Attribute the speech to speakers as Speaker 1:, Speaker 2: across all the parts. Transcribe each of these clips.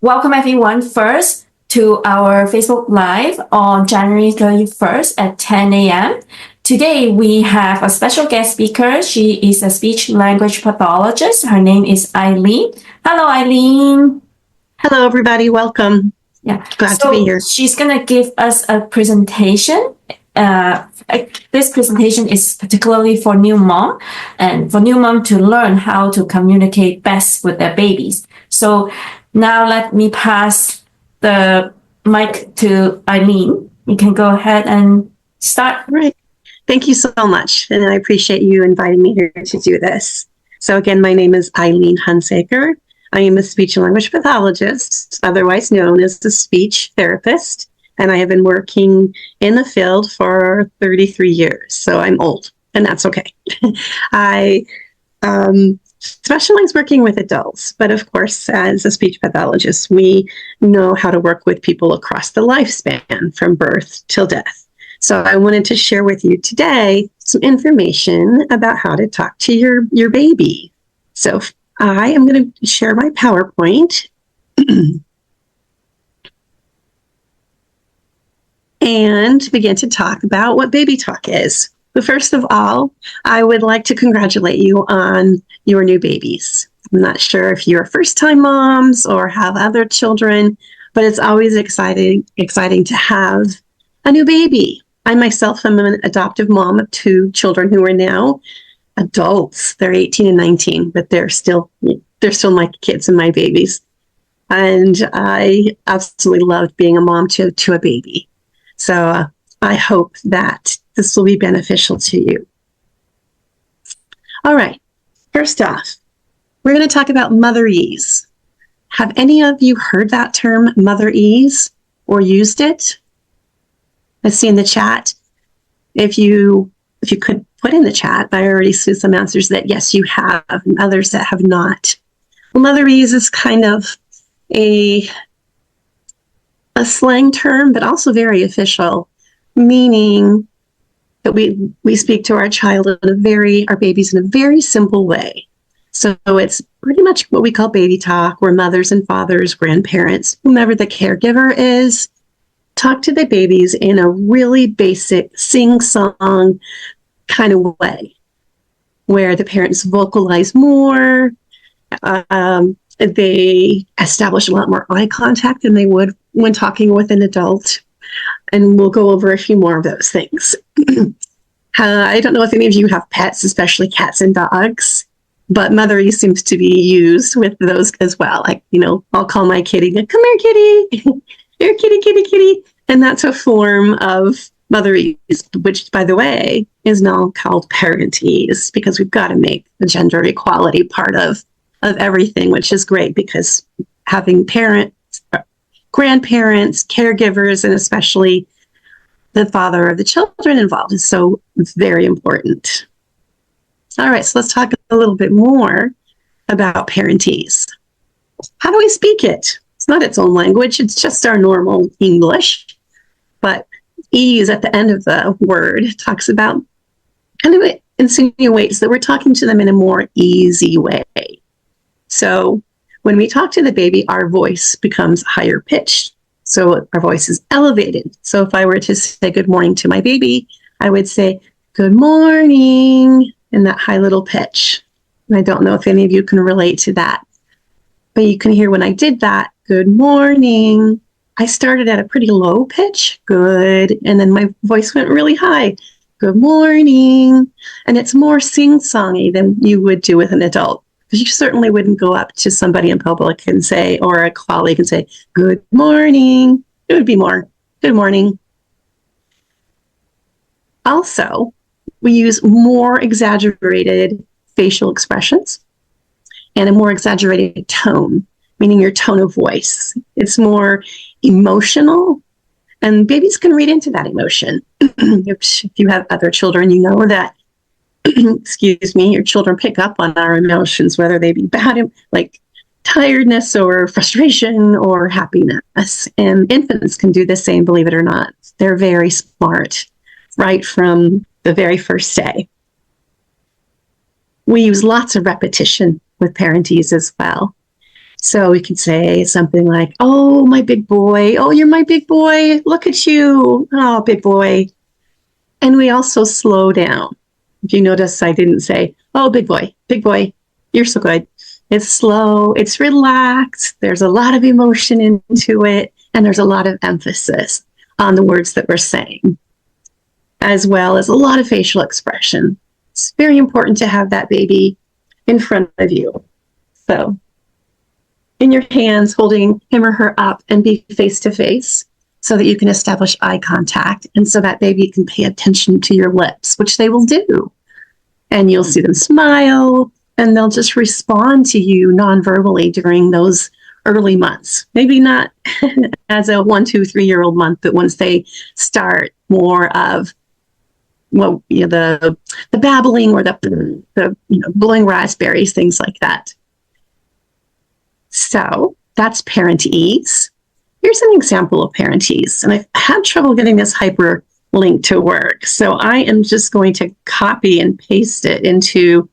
Speaker 1: Welcome everyone first to our Facebook Live on January 31st at 10 a.m. Today we have a special guest speaker. She is a speech language pathologist. Her name is Eileen. Hello, Eileen.
Speaker 2: Hello, everybody. Welcome.
Speaker 1: Yeah.
Speaker 2: Glad to be here.
Speaker 1: She's going to give us a presentation. This presentation is particularly for new mom and for new mom to learn how to communicate best with their babies. So now let me pass the mic to Eileen. You can go ahead and start.
Speaker 2: Right. Thank you so much. And I appreciate you inviting me here to do this. So again, my name is Eileen Hunsaker. I am a speech and language pathologist, otherwise known as the speech therapist. And I have been working in the field for 33 years. So I'm old, and that's okay. I specialize working with adults, but of course, as a speech pathologist, we know how to work with people across the lifespan from birth till death. So I wanted to share with you today some information about how to talk to your baby. So I am going to share my PowerPoint and begin to talk about what baby talk is. But first of all, I would like to congratulate you on your new babies. I'm not sure if you're first-time moms or have other children, but it's always exciting to have a new baby. I myself am an adoptive mom of 2 children who are now adults. They're 18 and 19, but they're still my kids and my babies. And I absolutely loved being a mom to a baby. So I hope that this will be beneficial to you. All right. First off, we're going to talk about motherese. Have any of you heard that term, motherese, or used it? I see in the chat. If you could put in the chat, I already see some answers that yes, you have, and others that have not. Well, motherese is kind of a slang term, but also very official, meaning that we speak to our child our babies in a very simple way. So it's pretty much what we call baby talk, where mothers and fathers, grandparents, whomever the caregiver is, talk to the babies in a really basic sing-song kind of way, where the parents vocalize more, they establish a lot more eye contact than they would when talking with an adult. And we'll go over a few more of those things. I don't know if any of you have pets, especially cats and dogs, but motherese seems to be used with those as well. Like, I'll call my kitty, come here, kitty. Here, kitty, kitty, kitty. And that's a form of motherese, which, by the way, is now called parentese, because we've got to make the gender equality part of everything, which is great, because having parents, grandparents, caregivers, and especially the father of the children involved is so very important. All right, so let's talk a little bit more about parentese. How do we speak it? It's not its own language. It's just our normal English. But ease at the end of the word talks about, kind of insinuates that we're talking to them in a more easy way. So when we talk to the baby, our voice becomes higher pitched. So our voice is elevated. So if I were to say good morning to my baby, I would say good morning in that high little pitch. And I don't know if any of you can relate to that, but you can hear when I did that, good morning, I started at a pretty low pitch, good, and then my voice went really high, good morning. And it's more sing-songy than you would do with an adult. Because you certainly wouldn't go up to somebody in public and say, or a colleague and say, good morning. It would be more, good morning. Also, we use more exaggerated facial expressions and a more exaggerated tone, meaning your tone of voice. It's more emotional, and babies can read into that emotion. If you have other children, you know that excuse me, your children pick up on our emotions, whether they be bad, like tiredness or frustration or happiness. And infants can do the same, believe it or not. They're very smart right from the very first day. We use lots of repetition with parentese as well. So we could say something like, oh, my big boy. Oh, you're my big boy. Look at you. Oh, big boy. And we also slow down. If you notice, I didn't say, oh, big boy, you're so good. It's slow, it's relaxed. There's a lot of emotion into it. And there's a lot of emphasis on the words that we're saying, as well as a lot of facial expression. It's very important to have that baby in front of you. So in your hands, holding him or her up and be face to face so that you can establish eye contact and so that baby can pay attention to your lips, which they will do. And you'll see them smile and they'll just respond to you non-verbally during those early months. Maybe not as a 1, 2, 3-year-old month, but once they start more of, well, the babbling or the blowing raspberries, things like that. So that's Parentese. Here's an example of Parentese, and I've had trouble getting this hyperlink to work. So I am just going to copy and paste it into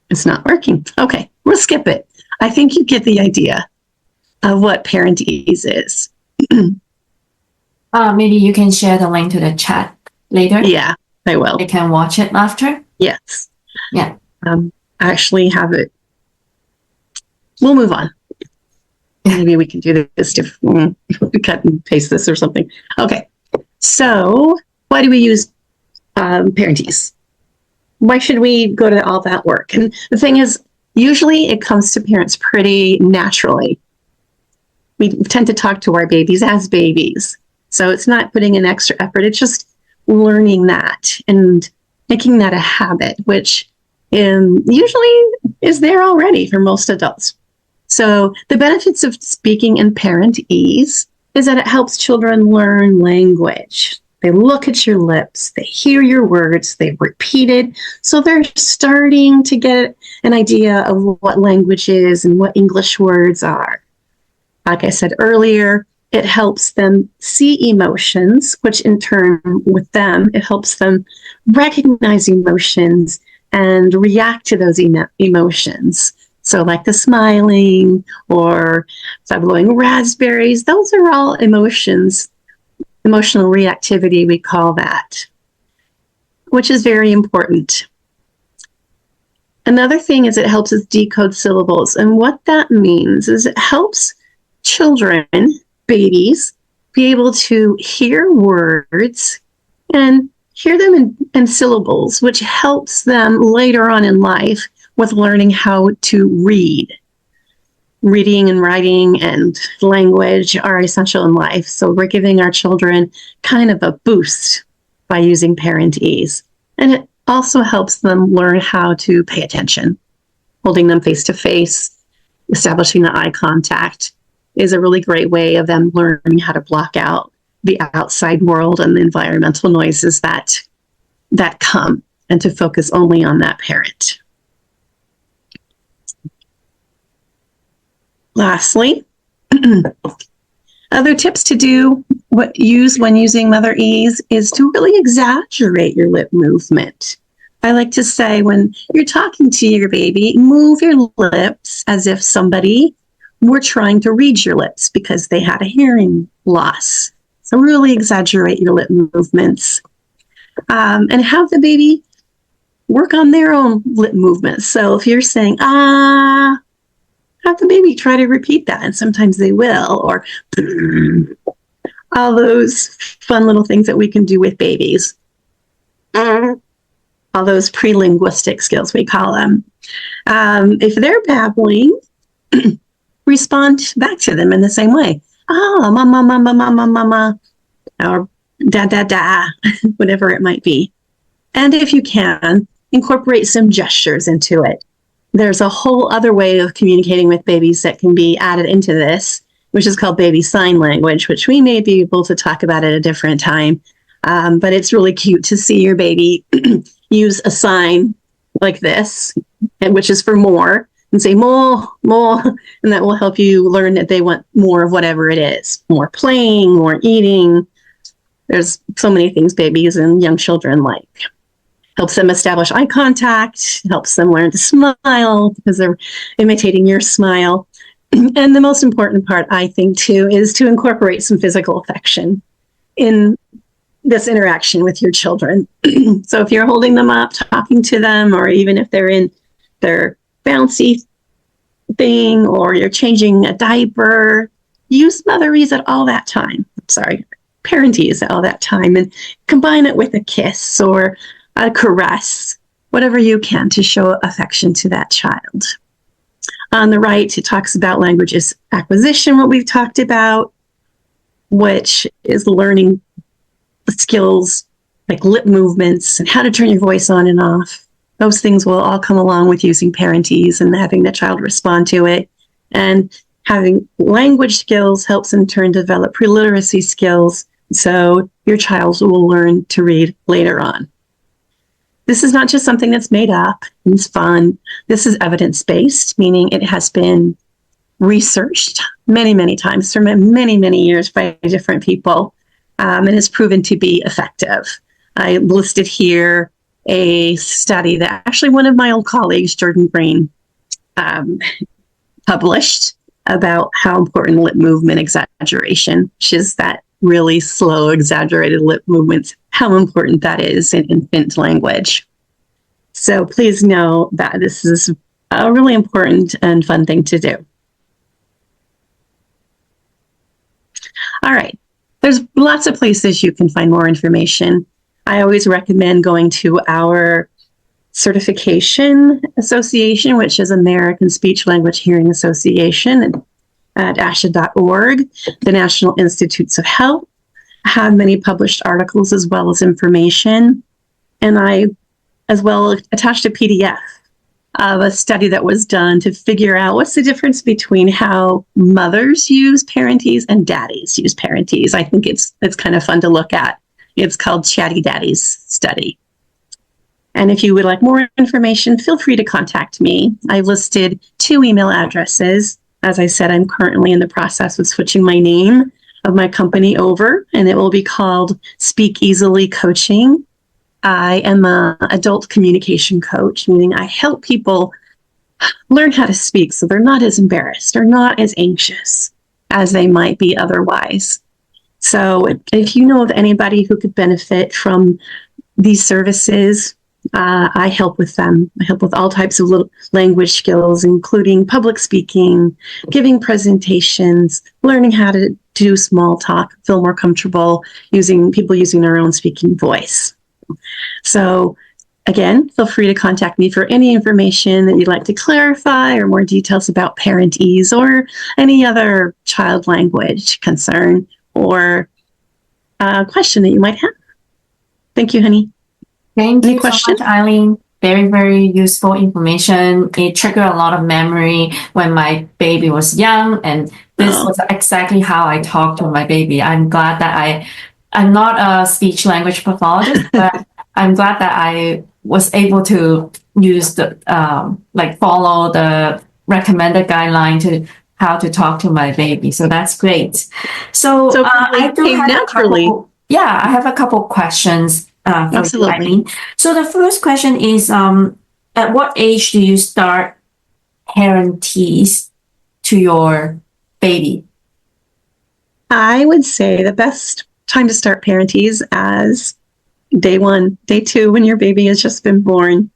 Speaker 2: it's not working. Okay, we'll skip it. I think you get the idea of what Parentese is.
Speaker 1: Maybe you can share the link to the chat later.
Speaker 2: Yeah, I will.
Speaker 1: I can watch it after.
Speaker 2: Yes.
Speaker 1: Yeah.
Speaker 2: I actually have it. We'll move on. Maybe we can do this to cut and paste this or something. Okay. So why do we use Parentese? Why should we go to all that work? And the thing is, usually it comes to parents pretty naturally. We tend to talk to our babies as babies. So it's not putting in extra effort. It's just learning that and making that a habit, which usually is there already for most adults. So the benefits of speaking in Parentese is that it helps children learn language. They look at your lips, they hear your words, they repeat it. So they're starting to get an idea of what language is and what English words are. Like I said earlier, it helps them see emotions, which in turn with them, it helps them recognize emotions and react to those emotions. So like the smiling or blowing raspberries, those are all emotions. Emotional reactivity, we call that, which is very important. Another thing is it helps us decode syllables. And what that means is it helps children, babies, be able to hear words and hear them in syllables, which helps them later on in life with learning how to read. Reading and writing and language are essential in life. So we're giving our children kind of a boost by using Parentese. And it also helps them learn how to pay attention. Holding them face to face, establishing the eye contact is a really great way of them learning how to block out the outside world and the environmental noises that come, and to focus only on that parent. Lastly, other tips to use when using Mother Ease is to really exaggerate your lip movement. I like to say when you're talking to your baby, move your lips as if somebody were trying to read your lips because they had a hearing loss. So really exaggerate your lip movements and have the baby work on their own lip movements. So if you're saying, have the baby try to repeat that, and sometimes they will, or all those fun little things that we can do with babies. All those pre-linguistic skills, we call them. If they're babbling, respond back to them in the same way. Oh, mama, mama, mama, mama, or da, da, da, whatever it might be. And if you can, incorporate some gestures into it. There's a whole other way of communicating with babies that can be added into this, which is called baby sign language, which we may be able to talk about at a different time. But it's really cute to see your baby use a sign like this, which is for more, and say more, more, and that will help you learn that they want more of whatever it is. More playing, more eating. There's so many things babies and young children like. helps them establish eye contact, helps them learn to smile because they're imitating your smile. And the most important part, I think, too, is to incorporate some physical affection in this interaction with your children. So if you're holding them up, talking to them, or even if they're in their bouncy thing, or you're changing a diaper, use motherese at all that time. Parentese at all that time, and combine it with a kiss or a caress, whatever you can to show affection to that child. On the right, it talks about languages acquisition, what we've talked about, which is learning skills like lip movements and how to turn your voice on and off. Those things will all come along with using Parentese and having the child respond to it. And having language skills helps in turn develop pre-literacy skills, so your child will learn to read later on. This is not just something that's made up and it's fun. This is evidence-based, meaning it has been researched many, many times for many, many years by different people, and has proven to be effective. I listed here a study that actually one of my old colleagues, Jordan Green, published about how important lip movement exaggeration, which is that really slow, exaggerated lip movements, how important that is in infant language. So please know that this is a really important and fun thing to do. All right, there's lots of places you can find more information. I always recommend going to our certification association, which is American Speech Language Hearing Association at asha.org. The National Institutes of Health have many published articles as well as information. And I as well attached a PDF of a study that was done to figure out what's the difference between how mothers use Parentese and daddies use Parentese. I think it's kind of fun to look at. It's called Chatty Daddies Study. And if you would like more information, feel free to contact me. I've listed 2 email addresses. As I said, I'm currently in the process of switching my name of my company over, and it will be called Speak Easily Coaching. I am an adult communication coach, meaning I help people learn how to speak so they're not as embarrassed or not as anxious as they might be otherwise. So if you know of anybody who could benefit from these services, I help with them. I help with all types of language skills, including public speaking, giving presentations, learning how to do small talk, feel more comfortable using their own speaking voice. So again, feel free to contact me for any information that you'd like to clarify or more details about Parentese or any other child language concern or question that you might have. Thank you, Hennie.
Speaker 1: Thank you so much, Eileen. Very, very useful information. It triggered a lot of memory when my baby was young, and this was exactly how I talked to my baby. I'm glad that I'm not a speech language pathologist, but I'm glad that I was able to use the follow the recommended guideline to how to talk to my baby. So that's great. So I do have naturally. I have a couple questions. Absolutely. So the first question is, at what age do you start Parentese to your baby?
Speaker 2: I would say the best time to start Parentese as day 1, day 2, when your baby has just been born.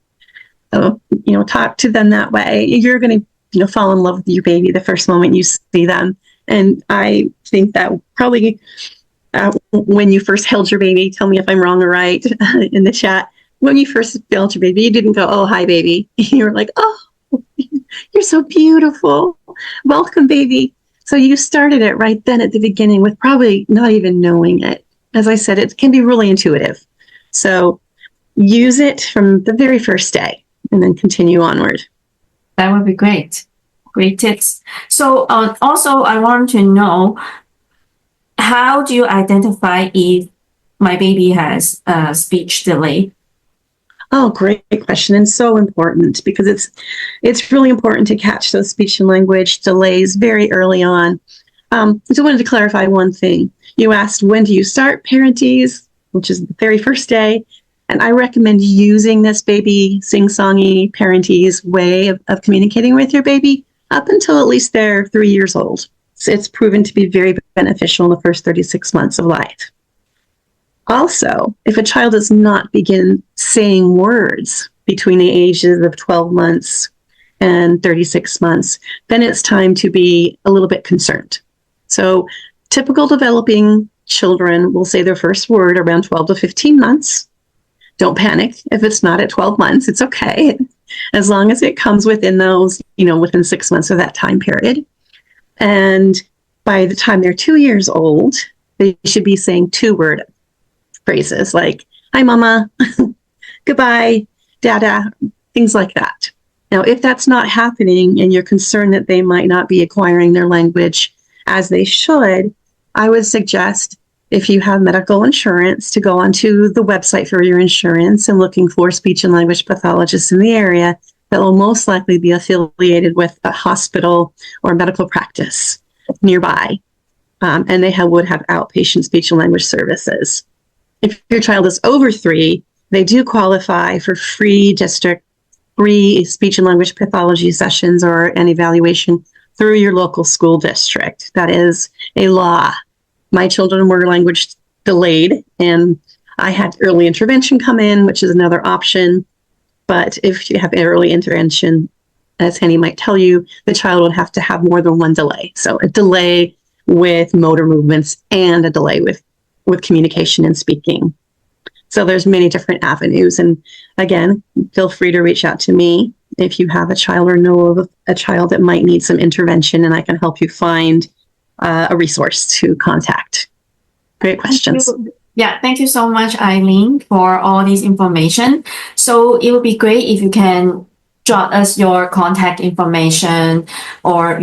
Speaker 2: So, talk to them that way. You're going to, fall in love with your baby the first moment you see them. And I think that probably when you first held your baby, tell me if I'm wrong or right in the chat. When you first held your baby, you didn't go, "Oh, hi, baby." You were like, "Oh, you're so beautiful. Welcome, baby." So you started it right then at the beginning with probably not even knowing it. As I said, it can be really intuitive. So use it from the very first day and then continue onward.
Speaker 1: That would be great. Great tips. So also, I want to know, how do you identify if my baby has a speech delay?
Speaker 2: Oh, great question, and so important, because it's really important to catch those speech and language delays very early on. I just wanted to clarify one thing. You asked, when do you start Parentese, which is the very first day, And I recommend using this baby sing-songy Parentese way of communicating with your baby up until at least they're 3 years old. So it's proven to be very beneficial in the first 36 months of life. Also, if a child does not begin saying words between the ages of 12 months and 36 months, then it's time to be a little bit concerned. So typical developing children will say their first word around 12 to 15 months. Don't panic if it's not at 12 months. It's okay. As long as it comes within those, within 6 months of that time period. And by the time they're 2 years old, they should be saying 2-word phrases like, hi, mama, goodbye, dada, things like that. Now, if that's not happening and you're concerned that they might not be acquiring their language as they should, I would suggest, if you have medical insurance, to go onto the website for your insurance and looking for speech and language pathologists in the area that will most likely be affiliated with a hospital or medical practice nearby. And they would have outpatient speech and language services. If your child is over 3, they do qualify for free speech and language pathology sessions or an evaluation through your local school district. That is a law. My children were language delayed, and I had early intervention come in, which is another option. But if you have early intervention, as Hennie might tell you, the child would have to have more than one delay. So a delay with motor movements and a delay with communication and speaking. So there's many different avenues. And again, feel free to reach out to me if you have a child or know of a child that might need some intervention, and I can help you find a resource to contact. Great questions.
Speaker 1: Yeah, thank you so much, Eileen, for all this information. So it would be great if you can jot us your contact information or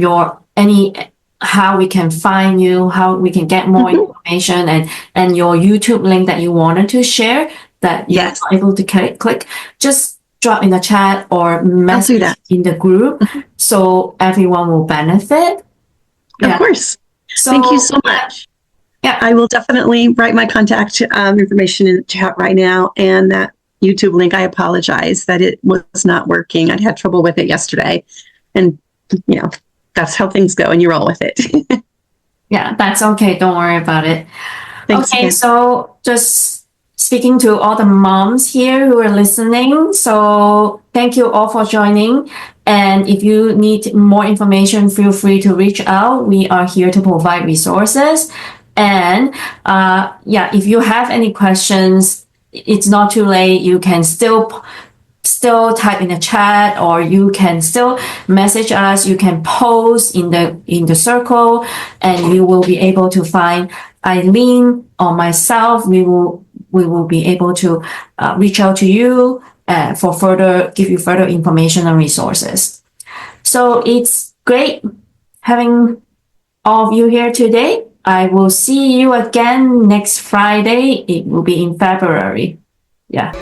Speaker 1: how we can find you, how we can get more information, and your YouTube link that you wanted to share that you're not able to click. Just drop in the chat or message in the group so everyone will benefit.
Speaker 2: Of course. So, thank you so much. Yeah, I will definitely write my contact information in the chat right now. And that YouTube link, I apologize that it was not working. I had trouble with it yesterday. And, that's how things go, and you roll with it.
Speaker 1: Yeah, that's okay. Don't worry about it.
Speaker 2: Thanks
Speaker 1: okay,
Speaker 2: again.
Speaker 1: So just speaking to all the moms here who are listening. So thank you all for joining. And if you need more information, feel free to reach out. We are here to provide resources. And if you have any questions, it's not too late. You can still type in the chat, or you can still message us. You can post in the circle, and you will be able to find Eileen or myself. We will be able to reach out to you give you further information and resources. So it's great having all of you here today. I will see you again next Friday. It will be in February. Yeah.